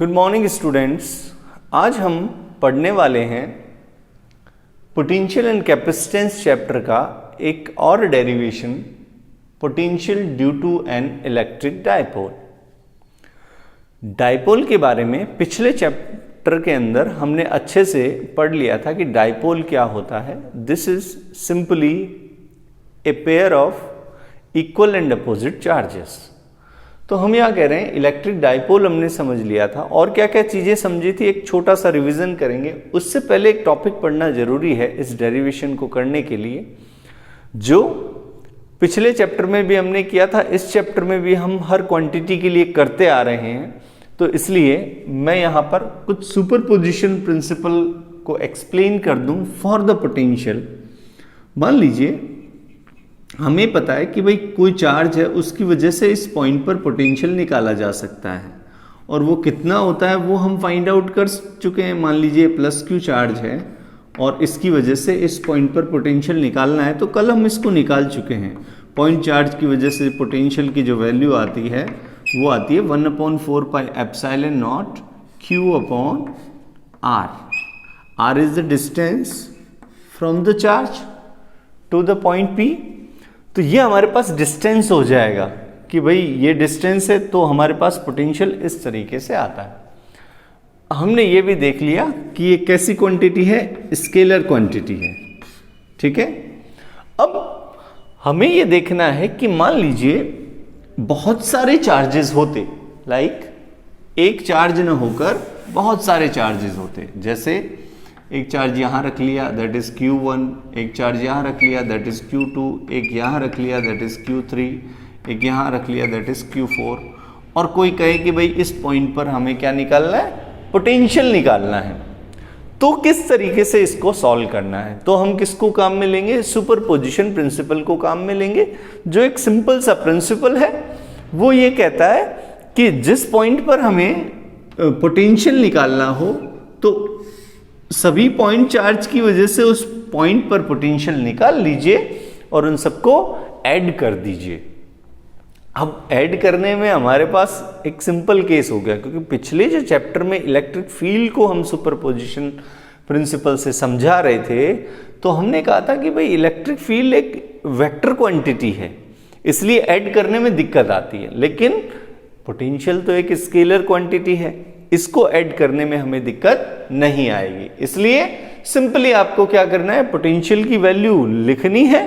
Good morning students. आज हम पढ़ने वाले हैं पोटेंशियल एंड कैपेसिटेंस चैप्टर का एक और derivation, potential due to an electric dipole. Dipole के बारे में पिछले चैप्टर के अंदर हमने अच्छे से पढ़ लिया था कि डायपोल क्या होता है। This is simply A pair of equal and opposite charges. तो हम यहाँ कह रहे हैं इलेक्ट्रिक डायपोल हमने समझ लिया था, और क्या क्या चीज़ें समझी थी एक छोटा सा रिवीजन करेंगे। उससे पहले एक टॉपिक पढ़ना जरूरी है इस डेरिवेशन को करने के लिए, जो पिछले चैप्टर में भी हमने किया था, इस चैप्टर में भी हम हर क्वांटिटी के लिए करते आ रहे हैं। तो इसलिए मैं यहाँ पर कुछ सुपरपोजिशन प्रिंसिपल को एक्सप्लेन कर दूँ फॉर द पोटेंशियल। मान लीजिए हमें पता है कि भाई कोई चार्ज है, उसकी वजह से इस पॉइंट पर पोटेंशियल निकाला जा सकता है, और वो कितना होता है वो हम फाइंड आउट कर चुके हैं। मान लीजिए प्लस क्यू चार्ज है और इसकी वजह से इस पॉइंट पर पोटेंशियल निकालना है, तो कल हम इसको निकाल चुके हैं। पॉइंट चार्ज की वजह से पोटेंशियल की जो वैल्यू आती है वो आती है 1/4 pi epsilon not Q upon R. R is the distance from the charge to the point P. तो ये हमारे पास डिस्टेंस हो जाएगा कि भाई ये डिस्टेंस है, तो हमारे पास पोटेंशियल इस तरीके से आता है। हमने ये भी देख लिया कि ये कैसी क्वांटिटी है, स्केलर क्वांटिटी है। ठीक है, अब हमें ये देखना है कि मान लीजिए बहुत सारे चार्जेस होते, लाइक एक चार्ज न होकर बहुत सारे चार्जेस होते। जैसे एक चार्ज यहाँ रख लिया दैट इज Q1, एक चार्ज यहाँ रख लिया दैट इज Q2, एक यहाँ रख लिया दैट इज Q3, एक यहाँ रख लिया दैट इज Q4, और कोई कहे कि भाई इस पॉइंट पर हमें क्या निकालना है, पोटेंशियल निकालना है। तो किस तरीके से इसको सॉल्व करना है, तो हम किसको काम में लेंगे, सुपरपोजिशन प्रिंसिपल को काम में लेंगे, जो एक सिंपल सा प्रिंसिपल है। वो ये कहता है कि जिस पॉइंट पर हमें पोटेंशियल निकालना हो, तो सभी पॉइंट चार्ज की वजह से उस पॉइंट पर पोटेंशियल निकाल लीजिए और उन सबको ऐड कर दीजिए। अब ऐड करने में हमारे पास एक सिंपल केस हो गया, क्योंकि पिछले जो चैप्टर में इलेक्ट्रिक फील्ड को हम सुपरपोजिशन प्रिंसिपल से समझा रहे थे, तो हमने कहा था कि भाई इलेक्ट्रिक फील्ड एक वेक्टर क्वांटिटी है, इसलिए ऐड करने में दिक्कत आती है। लेकिन पोटेंशियल तो एक स्केलर क्वांटिटी है, इसको ऐड करने में हमें दिक्कत नहीं आएगी। इसलिए सिंपली आपको क्या करना है, पोटेंशियल की वैल्यू लिखनी है।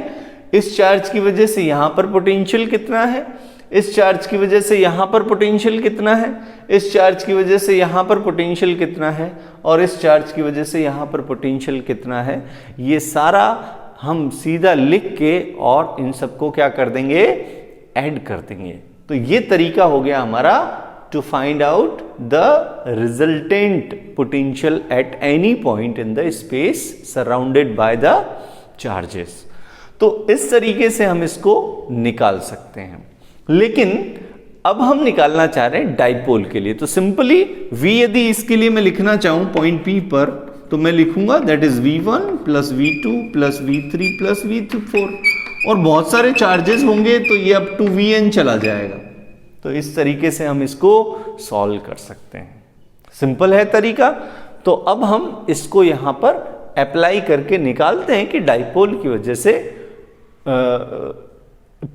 इस चार्ज की वजह से यहां पर पोटेंशियल कितना है, इस चार्ज की वजह से यहां पर पोटेंशियल कितना है, इस चार्ज की वजह से यहां पर पोटेंशियल कितना है, और इस चार्ज की वजह से यहां पर पोटेंशियल कितना है। ये सारा हम सीधा लिख के और इन सबको क्या कर देंगे, ऐड कर देंगे। तो ये तरीका हो गया हमारा to find out the resultant potential at any point in the space surrounded by the charges। तो इस तरीके से हम इसको निकाल सकते हैं। लेकिन अब हम निकालना चाह रहे हैं डाइपोल के लिए, तो सिंपली V यदि इसके लिए मैं लिखना चाहूं पॉइंट P पर, तो मैं लिखूंगा that is V1 plus V2 plus V3 plus V4, और बहुत सारे चार्जेस होंगे तो ये अप टू Vn चला जाएगा। तो इस तरीके से हम इसको सॉल्व कर सकते हैं। सिंपल है तरीका। तो अब हम इसको यहां पर अप्लाई करके निकालते हैं कि डाइपोल की वजह से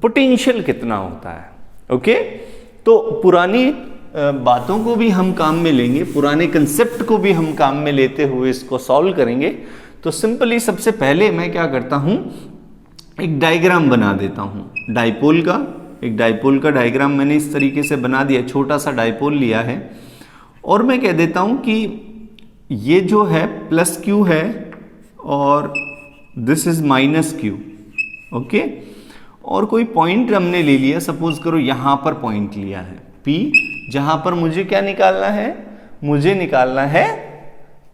पोटेंशियल कितना होता है। ओके, तो पुरानी बातों को भी हम काम में लेंगे, पुराने कंसेप्ट को भी हम काम में लेते हुए इसको सॉल्व करेंगे। तो सिंपली सबसे पहले मैं क्या करता हूं, एक डायग्राम बना देता हूं डाइपोल का। एक डाइपोल का डायग्राम मैंने इस तरीके से बना दिया, छोटा सा डाइपोल लिया है, और मैं कह देता हूं कि ये जो है प्लस क्यू है और this is minus Q. Okay, और कोई पॉइंट हमने ले लिया, सपोज करो यहां पर पॉइंट लिया है P, जहां पर मुझे क्या निकालना है, मुझे निकालना है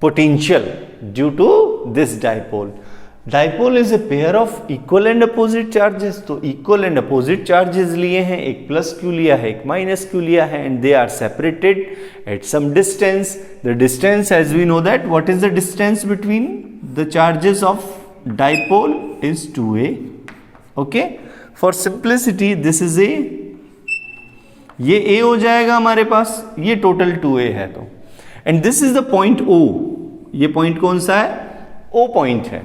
potential due to this dipole. Dipole is a pair of equal and opposite charges. तो इक्वल एंड अपोजिट चार्जेस लिए हैं, एक प्लस क्यू लिया है, एक माइनस क्यू लिया है, and they are separated at some distance. The distance, as we know that, what is the distance between the charges of dipole is 2a। Okay, for simplicity this is a ये a हो जाएगा हमारे पास, ये total 2a है। तो and this is the point O। ये point कौन सा है? O पॉइंट है।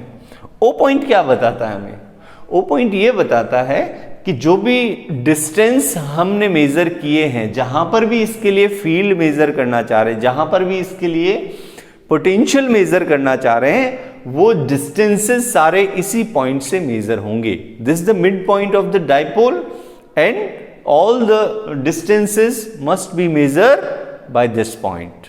O पॉइंट क्या बताता है हमें? O पॉइंट ये बताता है कि जो भी डिस्टेंस हमने मेजर किए हैं, जहां पर भी इसके लिए फील्ड मेजर करना चाह रहे हैं, जहां पर भी इसके लिए पोटेंशियल मेजर करना चाह रहे हैं, वो डिस्टेंसेस सारे इसी पॉइंट से मेजर होंगे। This the mid point of the dipole and all the distances must be measure by this point.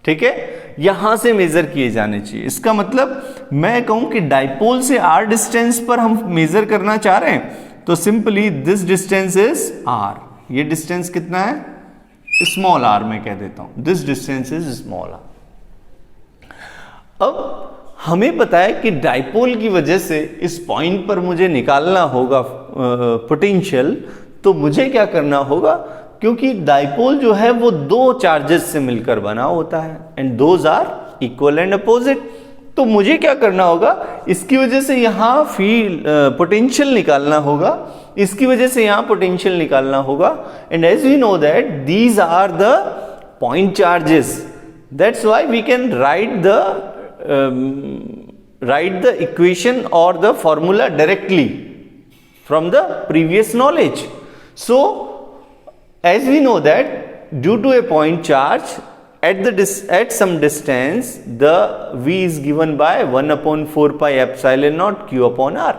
ठीक है, यहां से मेजर किए जाने चाहिए। इसका मतलब मैं कहूं कि डाइपोल से r डिस्टेंस पर हम मेजर करना चाह रहे हैं, तो simply this distance is r। ये डिस्टेंस कितना है? स्मॉल r मैं कह देता हूं, this distance is small r। अब हमें पता है कि डाइपोल की वजह से इस पॉइंट पर मुझे निकालना होगा पोटेंशियल। तो मुझे क्या करना होगा, क्योंकि डाइपोल जो है वो दो चार्जेस से मिलकर बना होता है and those are equal and opposite. तो मुझे क्या करना होगा, इसकी वजह से यहां फील्ड पोटेंशियल निकालना होगा, इसकी वजह से यहां पोटेंशियल निकालना होगा। And as we know that these are the point charges, that's why we can write the equation or the formula directly from the previous knowledge. So, as we know that due to a point charge at some distance, the V is given by 1 upon 4 pi epsilon naught Q upon R.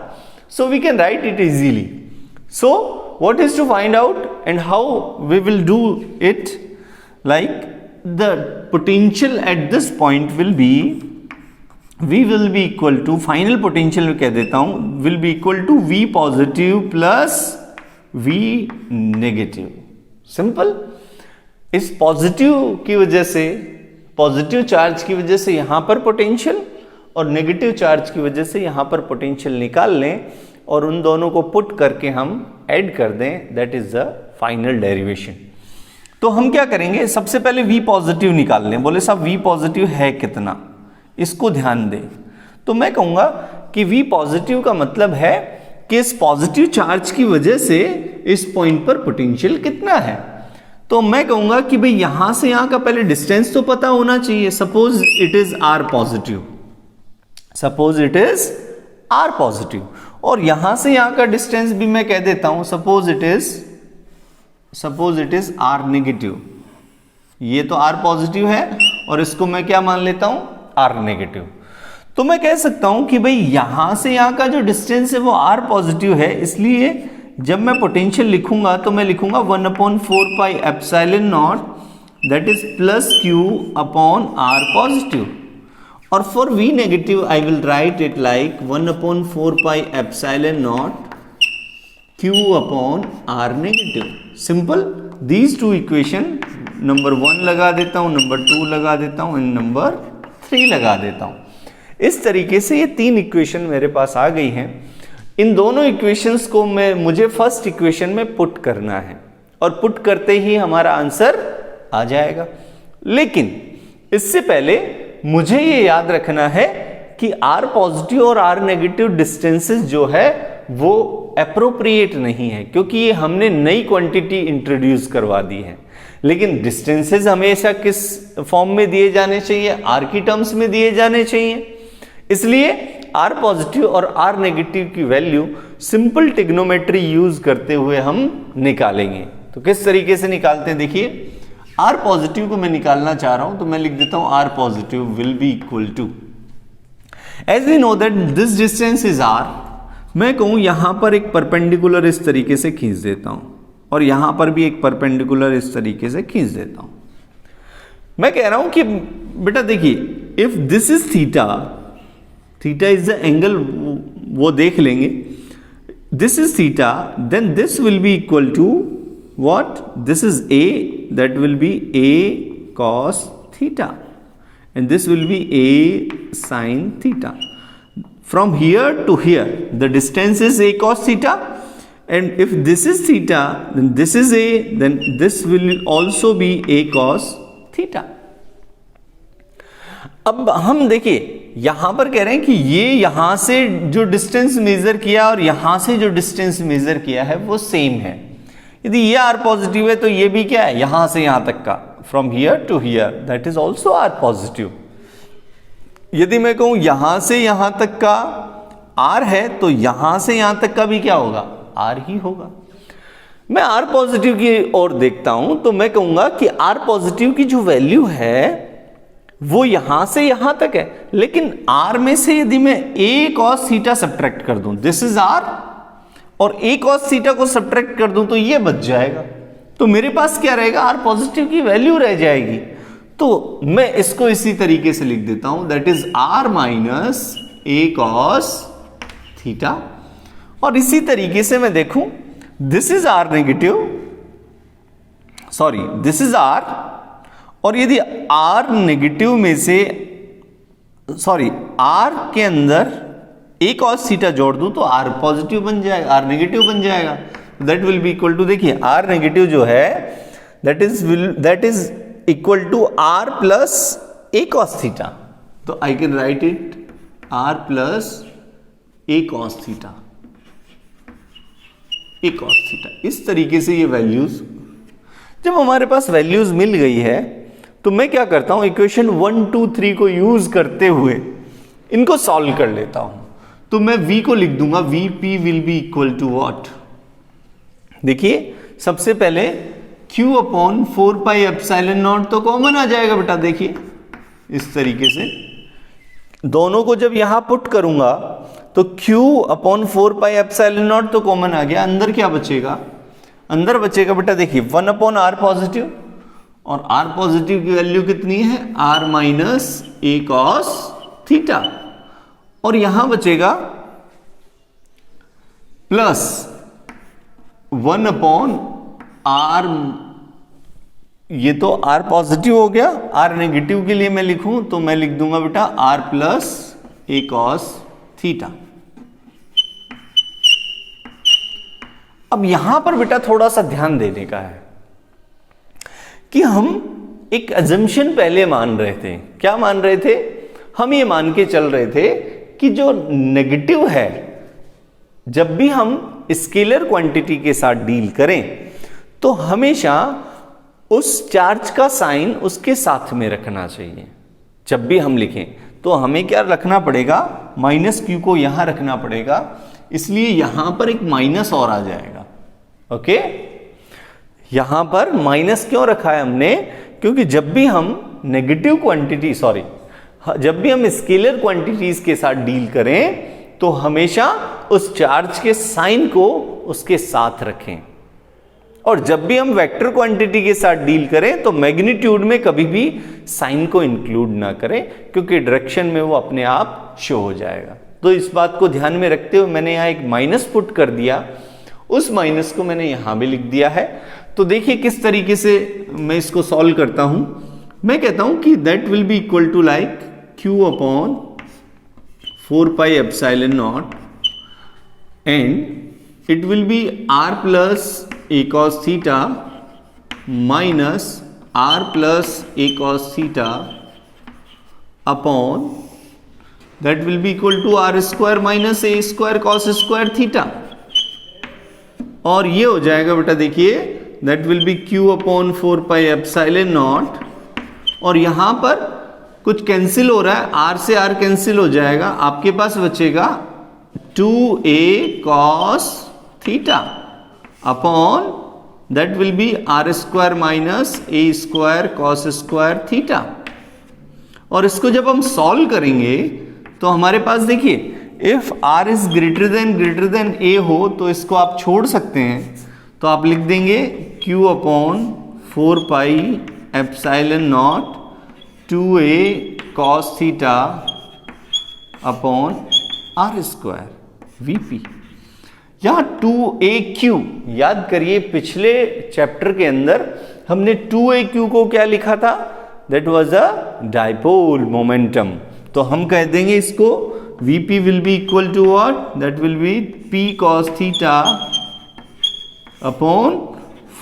So, we can write it easily. So, what is to find out and how we will do it? Like the potential at this point will be, V will be equal to, final potential कह देता हूँ, will be equal to V positive plus V negative. Simple. इस positive की वजह से, positive charge की वजह से यहां पर पोटेंशियल और नेगेटिव चार्ज की वजह से यहां पर पोटेंशियल निकाल लें और उन दोनों को पुट करके हम ऐड कर दें, that is the final derivation. तो हम क्या करेंगे, सबसे पहले V पॉजिटिव निकाल लें। बोले साहब V पॉजिटिव है कितना, इसको ध्यान दें। तो मैं कहूंगा कि V पॉजिटिव का मतलब है कि इस पॉजिटिव चार्ज की वजह से इस पॉइंट पर पोटेंशियल कितना है। तो मैं कहूंगा कि भाई यहां से यहां का पहले डिस्टेंस तो पता होना चाहिए। Suppose it is r positive, suppose it is r positive, और यहां से यहां का डिस्टेंस भी मैं कह देता हूं, suppose it is r negative. ये तो r पॉजिटिव है और इसको मैं क्या मान लेता हूं, r नेगेटिव। तो मैं कह सकता हूं कि भाई यहां से यहां का जो डिस्टेंस है वो r पॉजिटिव है, इसलिए जब मैं पोटेंशियल लिखूंगा तो मैं लिखूंगा 1 upon 4 pi epsilon naught that is plus Q upon r positive, और for V negative I will write it like 1 upon 4 pi epsilon naught Q upon r negative। Simple. these two equation, number 1 लगा देता हूं, number 2 लगा देता हूं and number 3 लगा देता हूं। इस तरीके से ये 3 इक्वेशन मेरे पास आ गई हैं। इन दोनों इक्वेशंस को मुझे फर्स्ट इक्वेशन में पुट करना है और पुट करते ही हमारा आंसर आ जाएगा। लेकिन इससे पहले मुझे ये याद रखना है कि R पॉजिटिव और R नेगेटिव डिस्टेंसेस जो है वो एप्रोप्रिएट नहीं है, क्योंकि ये हमने नई क्वांटिटी इंट्रोड्यूस करवा दी है। लेकिन डिस्टेंसेस हमेशा किस फॉर्म में दिए जाने चाहिए, R की टर्म्स में दिए जाने चाहिए। इसलिए R पॉजिटिव और R नेगेटिव की वैल्यू सिंपल ट्रिग्नोमेट्री यूज करते हुए हम निकालेंगे। तो किस तरीके से निकालते हैं, देखिए R पॉजिटिव को मैं निकालना चाह रहा हूं तो मैं लिख देता हूं R positive will be equal to, as we know that this distance is R। मैं कहूं यहां पर एक परपेंडिकुलर इस तरीके से खींच देता हूं और यहां पर भी एक परपेंडिकुलर इस तरीके से खींच देता हूं। मैं कह रहा हूं कि बेटा देखिए, if this is theta, theta is the angle, वो देख लेंगे, this is theta, then this will be equal to what, this is a, that will be a cos theta and this will be a sin theta. From here to here the distance is a cos theta, and if this is theta then this is a, then this will also be a cos theta. अब हम देखिए यहां पर कह रहे हैं कि ये यहां से जो डिस्टेंस मेजर किया और यहां से जो डिस्टेंस मेजर किया है वो सेम है। यदि ये आर पॉजिटिव है तो ये भी क्या है, यहां से यहां तक का, from here to here, that is also r positive. यदि मैं कहूं यहां से यहां तक का आर है तो यहां से यहां तक का भी क्या होगा, आर ही होगा। मैं आर पॉजिटिव की ओर देखता हूं तो मैं कहूंगा कि आर पॉजिटिव की जो वैल्यू है वो यहां से यहां तक है, लेकिन आर में से यदि मैं a cos थीटा सब्ट्रैक्ट कर दूं, दिस इज आर, और a cos थीटा को सब्ट्रैक्ट कर दूं तो ये बच जाएगा, तो मेरे पास क्या रहेगा, आर पॉजिटिव की वैल्यू रह जाएगी। तो मैं इसको इसी तरीके से लिख देता हूं, that is r minus a cos theta. और इसी तरीके से मैं देखूं, this is r negative, sorry this is r, और यदि आर नेगेटिव में से, सॉरी आर के अंदर a cos थीटा जोड़ दूं तो आर पॉजिटिव बन जाएगा, आर नेगेटिव बन जाएगा। That will be equal to, देखिए आर नेगेटिव जो है that is equal to r plus a cos theta. तो I can write it r plus a cos theta, a cos theta. इस तरीके से ये वैल्यूज, जब हमारे पास वैल्यूज मिल गई है तो मैं क्या करता हूं, इक्वेशन 1 2 3 को यूज करते हुए इनको सॉल्व कर लेता हूं। तो मैं v को लिख दूंगा, vp will be equal to what, देखिए सबसे पहले q upon 4 pi epsilon naught तो कॉमन आ जाएगा बेटा, देखिए इस तरीके से दोनों को जब यहां पुट करूंगा तो q upon 4 pi epsilon naught तो कॉमन आ गया, अंदर क्या बचेगा, अंदर बचेगा बेटा देखिए 1 अपॉन आर पॉजिटिव, और आर पॉजिटिव की वैल्यू कितनी है, r minus a cos theta, और यहां बचेगा प्लस 1 अपॉन आर, ये तो आर पॉजिटिव हो गया, आर नेगेटिव के लिए मैं लिखूं तो मैं लिख दूंगा बेटा r plus a cos theta. अब यहां पर बेटा थोड़ा सा ध्यान देने का है कि हम एक अजम्पशन पहले मान रहे थे, क्या मान रहे थे, हम ये मान के चल रहे थे कि जो नेगेटिव है, जब भी हम स्केलर क्वांटिटी के साथ डील करें तो हमेशा उस चार्ज का साइन उसके साथ में रखना चाहिए। जब भी हम लिखें तो हमें क्या रखना पड़ेगा, माइनस q को यहां रखना पड़ेगा, इसलिए यहां पर एक माइनस और आ जाएगा। ओके, यहां पर माइनस क्यों रखा है हमने, क्योंकि जब भी हम नेगेटिव क्वांटिटी, सॉरी जब भी हम स्केलर क्वांटिटीज के साथ डील करें तो हमेशा उस चार्ज के साइन को उसके साथ रखें, और जब भी हम वेक्टर क्वांटिटी के साथ डील करें तो मैग्नीट्यूड में कभी भी साइन को इंक्लूड ना करें, क्योंकि डायरेक्शन में वो अपने आप शो हो जाएगा। तो इस बात को ध्यान में रखते हुए मैंने यहां एक माइनस पुट कर दिया, उस माइनस को मैंने यहां भी लिख दिया है। तो देखिए किस तरीके से मैं इसको सॉल्व करता हूं। मैं कहता हूं कि that will be equal to like q upon 4 pi epsilon not and it will be r plus a cos theta minus r plus a cos theta upon that will be equal to r square minus a square cos square theta, और ये हो जाएगा बेटा देखिए that will be q upon 4 pi epsilon not, और यहां पर कुछ कैंसिल हो रहा है, r से r कैंसिल हो जाएगा, आपके पास बचेगा 2a cos theta upon that will be r square minus a square cos square theta. और इसको जब हम सॉल्व करेंगे तो हमारे पास देखिए if r is greater than a हो तो इसको आप छोड़ सकते हैं, तो आप लिख देंगे q upon 4 pi epsilon not 2a cos theta upon r square vp। यहां 2aq, याद करिए पिछले चैप्टर के अंदर हमने 2aq को क्या लिखा था, that was a dipole momentum. तो हम कह देंगे इसको vp will be equal to what, that will be p cos theta upon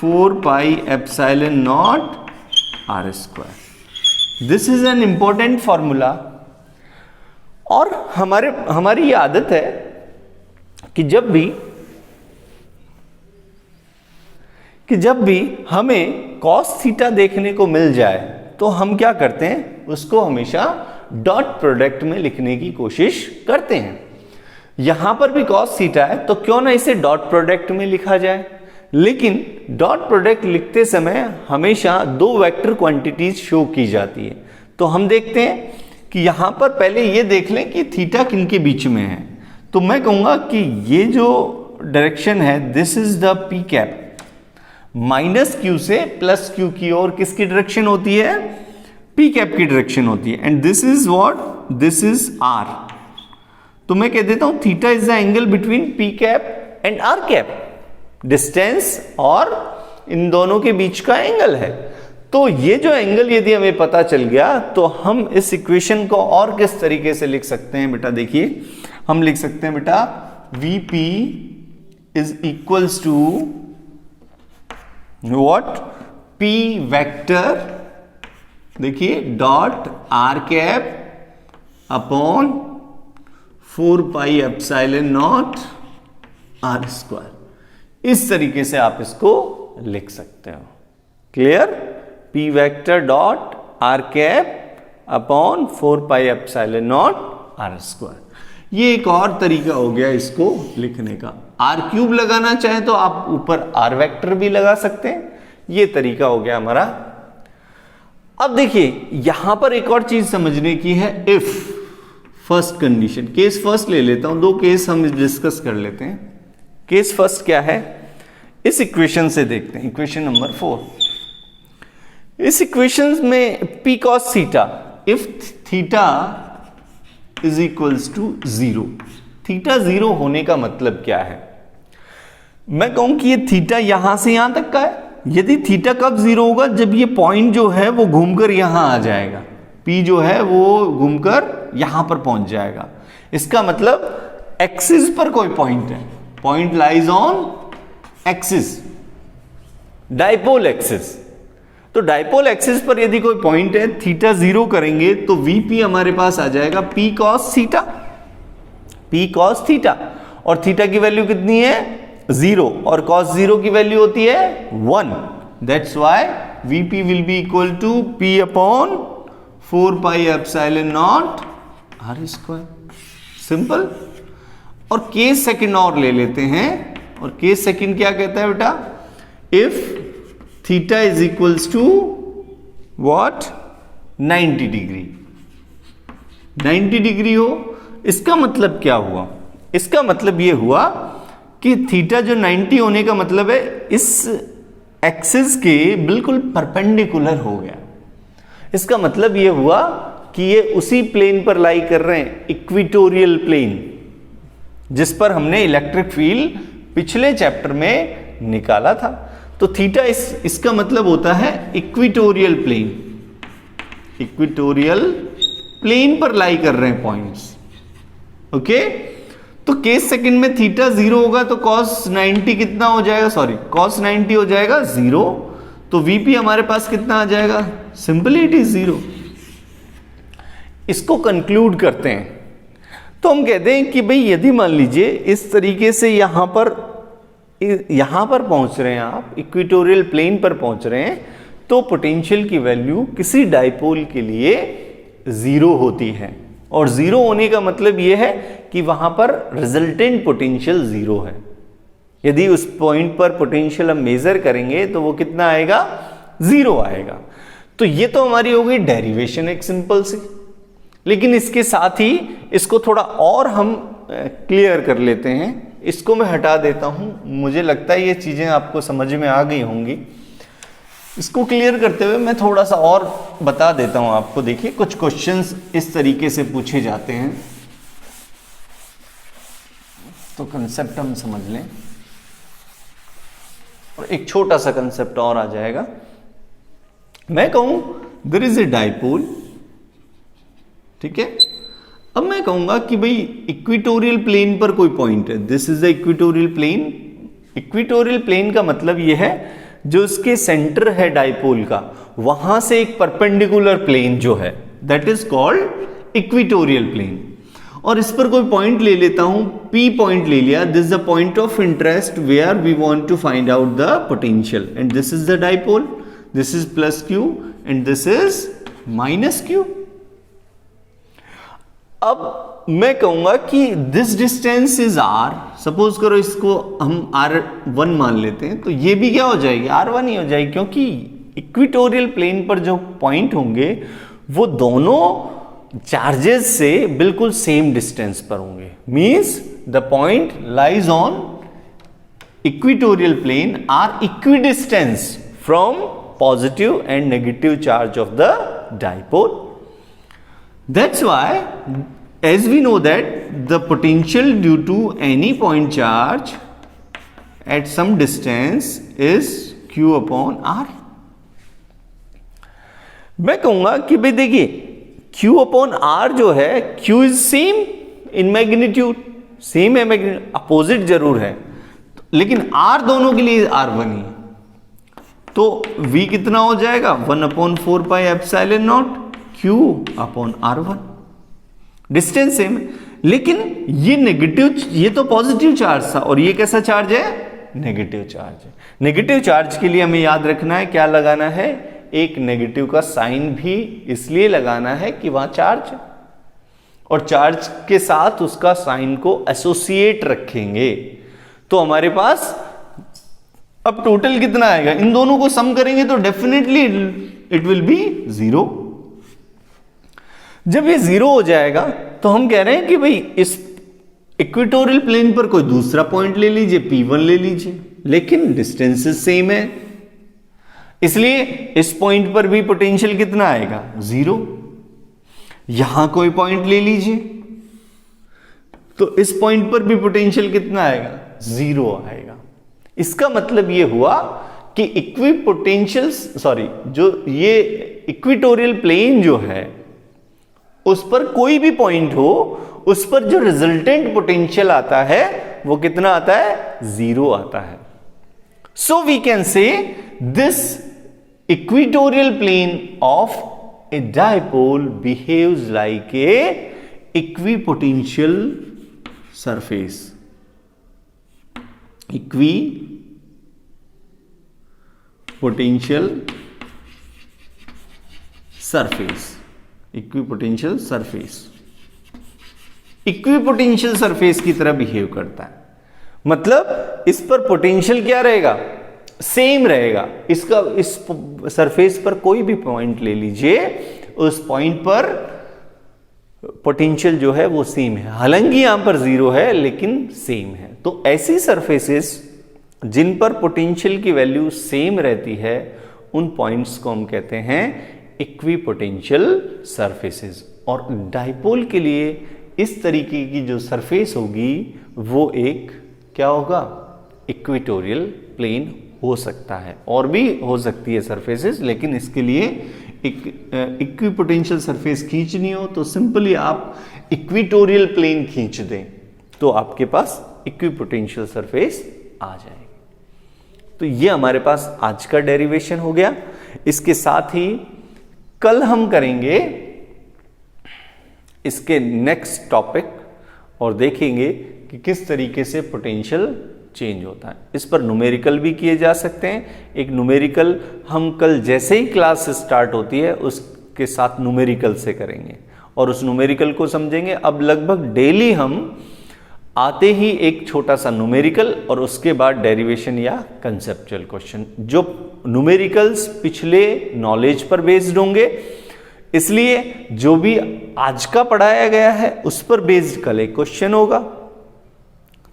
4 pi epsilon naught r square. This is an important formula, और हमारी ये आदत है कि जब भी कि जब भी हमें कॉस थीटा देखने को मिल जाए तो हम क्या करते हैं, उसको हमेशा डॉट प्रोडक्ट में लिखने की कोशिश करते हैं। यहां पर भी कॉस थीटा है तो क्यों ना इसे डॉट प्रोडक्ट में लिखा जाए, लेकिन डॉट प्रोडक्ट लिखते समय हमेशा दो वेक्टर क्वांटिटीज शो की जाती है। तो हम देखते हैं कि यहां पर पहले ये देख लें कि थीटा किनके बीच में है। तो मैं कहूंगा कि ये जो डायरेक्शन है this is the P cap, minus Q से प्लस क्यू की ओर किसकी डायरेक्शन होती है, पी कैप की डायरेक्शन होती है। And this is what, this is r. तो मैं कह देता हूं theta is the angle between p cap and r cap, distance और इन दोनों के बीच का एंगल है। तो ये जो एंगल यदि हमें पता चल गया तो हम इस इक्वेशन को और किस तरीके से लिख सकते हैं बेटा, देखिए हम लिख सकते हैं बेटा Vp is equals to what, P vector, देखिए dot r cap upon 4 pi epsilon naught r square. इस तरीके से आप इसको लिख सकते हो। Clear, P vector dot r cap upon 4 pi epsilon naught r square. ये एक और तरीका हो गया इसको लिखने का। आर क्यूब लगाना चाहे तो आप ऊपर आर वेक्टर भी लगा सकते हैं। ये तरीका हो गया हमारा। अब देखिए यहां पर एक और चीज समझने की है, if first condition, case first ले लेता हूं, दो केस हम डिस्कस कर लेते हैं। केस फर्स्ट क्या है, इस इक्वेशन से देखते हैं, इक्वेशन नंबर 4। इस इक्वेशन में P cos theta, if theta is equals to 0, theta 0 होने का मतलब क्या है, मैं कहूं कि ये थीटा यहां से यहां तक का है। यदि थीटा कब 0 होगा, जब ये पॉइंट जो है वो घूमकर यहां आ जाएगा, P जो है वो घूमकर यहां पर पहुंच जाएगा। इसका मतलब एक्सिस पर कोई पॉइंट है, point lies on axis, dipole axis. तो डाइपोल एक्सिस पर यदि कोई पॉइंट है, थीटा 0 करेंगे तो Vp हमारे पास आ जाएगा P cos theta, P cos theta. और थीटा की वैल्यू कितनी है, 0, और cos 0 की वैल्यू होती है 1। That's why Vp will be equal to P upon 4 pi epsilon naught r square. Simple. और केस सेकंड और ले लेते हैं, और केस सेकंड क्या कहता है बेटा, if theta is equals to what, 90 degree, 90 degree हो। इसका मतलब क्या हुआ, इसका मतलब यह हुआ कि थीटा जो 90 होने का मतलब है इस एक्सिस के बिल्कुल परपेंडिकुलर हो गया। इसका मतलब यह हुआ कि ये उसी प्लेन पर लाई कर रहे हैं, इक्वेटोरियल प्लेन, जिस पर हमने इलेक्ट्रिक फील्ड पिछले चैप्टर में निकाला था। तो थीटा इसका मतलब होता है इक्वेटोरियल प्लेन, इक्वेटोरियल प्लेन पर लाई कर रहे हैं पॉइंट्स। ओके, तो केस सेकंड में थीटा 0 होगा तो cos 90 कितना हो जाएगा, सॉरी cos 90 हो जाएगा 0। तो Vp हमारे पास कितना आ जाएगा, सिंपली इट इज 0। इसको कंक्लूड करते हैं तो हम कहते हैं कि भाई यदि मान लीजिए इस तरीके से यहां पर पहुंच रहे हैं आप, इक्वेटोरियल प्लेन पर पहुंच रहे हैं, तो पोटेंशियल की वैल्यू किसी डाइपोल के लिए 0 होती है। और 0 होने का मतलब यह है कि वहां पर रिजल्टेंट पोटेंशियल 0 है। यदि उस पॉइंट पर पोटेंशियल हम मेजर करेंगे तो वो कितना आएगा, 0 आएगा। तो ये तो हमारी हो गई डेरिवेशन एक सिंपल सी। लेकिन इसके साथ ही इसको थोड़ा और हम क्लियर कर लेते हैं। इसको मैं हटा देता हूं, मुझे लगता है ये चीजें आपको समझ में आ गई होंगी। इसको क्लियर करते हुए मैं थोड़ा सा और बता देता हूं आपको। देखिए कुछ क्वेश्चंस इस तरीके से पूछे जाते हैं, तो कंसेप्ट हम समझ लें और एक छोटा सा कंसेप्ट और आ जाएगा। मैं कहूं देयर इज ए डाइपोल, ठीक है। अब मैं कहूंगा कि भाई इक्वेटोरियल प्लेन पर कोई पॉइंट है, this is the equatorial plane. Equatorial plane का मतलब यह है जो इसके सेंटर है डाइपोल का, वहां से एक परपेंडिकुलर प्लेन जो है that is called equatorial plane. और इस पर कोई पॉइंट ले लेता हूं, P पॉइंट ले लिया, this is the point of interest where we want to find out the potential, and this is the dipole, this is plus Q and this is minus Q। अब मैं कहूंगा कि this distance is R, suppose करो इसको हम R1 मान लेते हैं, तो ये भी क्या हो जाएगी, R1 ही हो जाएगी, क्योंकि इक्वेटोरियल प्लेन पर जो पॉइंट होंगे वो दोनों चार्जेस से बिल्कुल सेम डिस्टेंस पर होंगे, means the point lies on equatorial plane are equidistance from positive and negative charge of the dipole. That's why as we know that the potential due to any point charge at some distance is Q upon R। मैं कहूंगा कि भाई देखिए Q upon R जो है, Q is same in magnitude, same है magnitude, opposite जरूर है, लेकिन R दोनों के लिए R1 ही, तो V कितना हो जाएगा 1/4 pi epsilon not Q upon R1। Distance same है, लेकिन ये नेगेटिव, ये तो पॉजिटिव चार्ज था और ये कैसा चार्ज है, नेगेटिव चार्ज है। नेगेटिव चार्ज के लिए हमें याद रखना है क्या लगाना है, एक नेगेटिव का साइन भी इसलिए लगाना है कि वहां चार्ज है, और चार्ज के साथ उसका साइन को एसोसिएट रखेंगे। तो हमारे पास अब टोटल कितना आएगा, इन दोनों को सम करेंगे तो डेफिनेटली इट विल बी 0। जब ये 0 हो जाएगा तो हम कह रहे हैं कि भाई इस इक्वेटोरियल प्लेन पर कोई दूसरा पॉइंट ले लीजिए, P1 ले लीजिए, लेकिन डिस्टेंसेस सेम है, इसलिए इस पॉइंट पर भी पोटेंशियल कितना आएगा, 0। यहां कोई पॉइंट ले लीजिए तो इस पॉइंट पर भी पोटेंशियल कितना आएगा, 0 आएगा। इसका मतलब यह हुआ कि इक्विपोटेंशियल, सॉरी, जो ये इक्वेटोरियल प्लेन जो है उस पर कोई भी पॉइंट हो, उस पर जो रिजल्टेंट पोटेंशियल आता है वो कितना आता है, 0 आता है। So we can say this equatorial plane of a dipole behaves like a equipotential surface, equipotential surface, equipotential surface, equipotential surface की तरह बिहेव करता है। मतलब इस पर पोटेंशियल क्या रहेगा, सेम रहेगा। इसका इस सरफेस पर कोई भी पॉइंट ले लीजिए, उस पॉइंट पर पोटेंशियल जो है वो सेम है, हालांकि यहां पर 0 है लेकिन सेम है। तो ऐसी सरफेसेस जिन पर पोटेंशियल की वैल्यू सेम रहती है, उन पॉइंट्स को हम कहते हैं इक्विपोटेंशियल सरफेसेस। और डाइपोल के लिए इस तरीके की जो सरफेस होगी वो एक क्या होगा, इक्वेटोरियल प्लेन हो सकता है, और भी हो सकती है सरफेसेस, लेकिन इसके लिए इक्विपोटेंशियल सरफेस खींचनी हो तो सिंपली आप इक्वेटोरियल प्लेन खींच दें तो आपके पास इक्विपोटेंशियल सरफेस आ जाएगी। तो ये हमारे पास आज का डेरिवेशन हो गया। इसके साथ ही कल हम करेंगे इसके नेक्स्ट टॉपिक और देखेंगे कि किस तरीके से पोटेंशियल चेंज होता है। इस पर न्यूमेरिकल भी किए जा सकते हैं। एक न्यूमेरिकल हम कल जैसे ही क्लास स्टार्ट होती है उसके साथ न्यूमेरिकल से करेंगे और उस न्यूमेरिकल को समझेंगे। अब लगभग डेली हम आते ही एक छोटा सा न्यूमेरिकल और उसके बाद डेरिवेशन या कंसेप्चुअल क्वेश्चन। जो न्यूमेरिकल्स पिछले नॉलेज पर बेस्ड होंगे, इसलिए जो भी आज का पढ़ाया गया है उस पर बेस्ड कल एक क्वेश्चन होगा।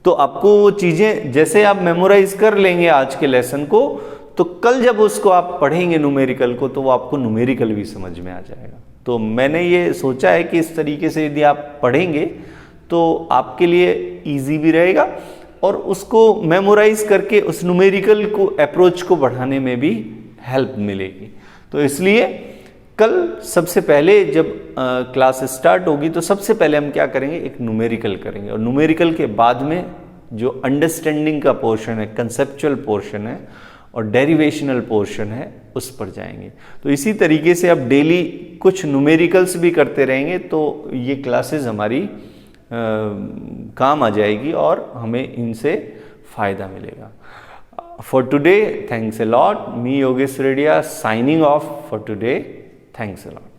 तो आपको वो चीजें जैसे आप मेमोराइज कर लेंगे आज के लेसन को, तो कल जब उसको आप पढ़ेंगे न्यूमेरिकल को, तो वो आपको न्यूमेरिकल भी समझ में आ जाएगा। तो मैंने ये सोचा है कि इस तरीके से यदि आप पढ़ेंगे तो आपके लिए इजी भी रहेगा और उसको मेमोराइज करके उस न्यूमेरिकल को अप्रोच को बढ़ाने में भी हेल्प मिलेगी। तो इसलिए कल सबसे पहले जब क्लास स्टार्ट होगी तो सबसे पहले हम क्या करेंगे, एक न्यूमेरिकल करेंगे और न्यूमेरिकल के बाद में जो अंडरस्टैंडिंग का पोर्शन है, कंसेप्चुअल पोर्शन है और डेरिवेशनल पोर्शन है उस पर जाएंगे। तो इसी तरीके से अब डेली कुछ न्यूमेरिकल्स भी करते रहेंगे तो ये क्लासेस हमारी काम आ जाएगी और हमें इनसे फ़ायदा मिलेगा। For today thanks a lot, me Yogesh Radia signing off for today, thanks a lot.